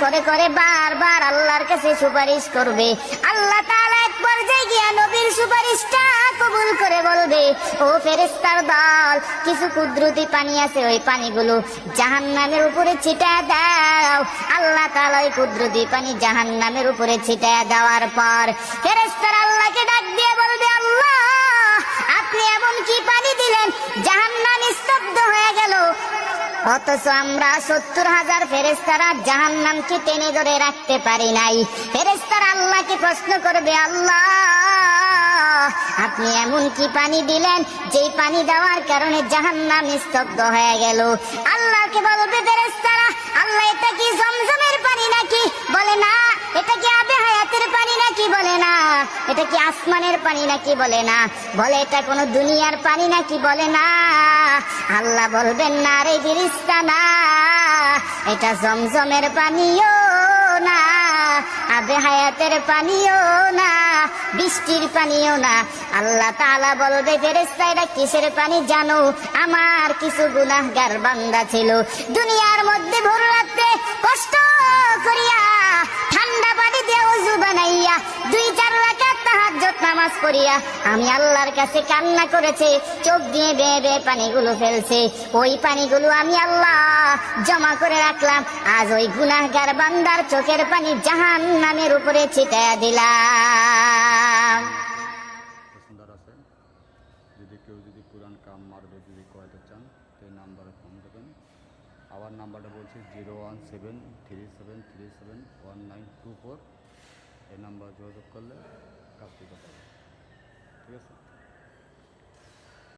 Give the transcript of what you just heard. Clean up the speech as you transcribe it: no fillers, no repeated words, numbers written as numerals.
করে করে বারবার আল্লাহর কাছে সুপারিশ করবে। আল্লাহ তাআলা এক পর্যায়ে গিয়া নবীর সুপারিশটা কবুল করে বলবে, ও ফেরেশতার দল, কিছু কুদরতি পানি আছে, ওই পানিগুলো জাহান্নামের উপরে ছিটায় দাও। আল্লাহ তাআলা ওই কুদরতি পানি জাহান্নামের উপরে ছিটায় দেওয়ার পর ফেরেশতারা আল্লাহকে ডাক দিয়ে বলবে, আল্লাহ, আপনি এমন কি পানি দিলেন জাহান্নাম স্তব্ধ হয়ে গেল, অথচ আমরা 70,000 ফেরেশতারা জাহান্নামকে টেনে ধরে রাখতে পারি নাই। ফেরেশতারা আল্লাহকে প্রশ্ন করবে, আল্লাহ, আপনি এমন কি পানি দিলেন যেই পানি দেওয়ার কারণে জাহান্নাম স্তব্ধ হয়ে গেল? আল্লাহকে বলবে ফেরেশতারা, আল্লাহ, এটা কি জমজমের পানি নাকি? বলে না। এটা কি আবে হায়াতের পানি নাকি? বলে না। এটা কি আসমানের পানি নাকি? বলে না। বলে এটা কোন দুনিয়ার পানি নাকি? বলে না। আল্লাহ বলবেন, না রে ফেরেশতা, না, এটা জমজমের পানিও না, আবে হায়াতের পানিও না, বৃষ্টির পানিও না। আল্লাহ তাআলা বলবে, ফেরেশতা, এটা কিসের পানি জানো? আমার কিছু গুনাহগার বান্দা ছিল, দুনিয়ার মধ্যে ভোর রাতে কষ্ট করিয়া ঠান্ডা পানি দিয়ে ওযু বানাইয়া 2-4 রাকাত তাহাজ্জুদ নামাজ পড়িয়া আমি আল্লাহর কাছে কান্না করেছে, চোখ দিয়ে বেয়ে বেয়ে পানিগুলো ফেলছে। ওই পানিগুলো আমি আল্লাহ জমা করে রাখলাম, আজ ওই গুনাহগার বান্দার চোখের পানি জাহান্নামের উপরে ছিটায়া দিলাম। যদি কেউ কোরআন কাম মারবে যদি করাতে চান, সেই নাম্বারে ফোন দেবেন। আবার নাম্বারটা বলছি 01737371924। এই নাম্বার যোগাযোগ করলে কাজ দিতে পারবে। ঠিক আছে।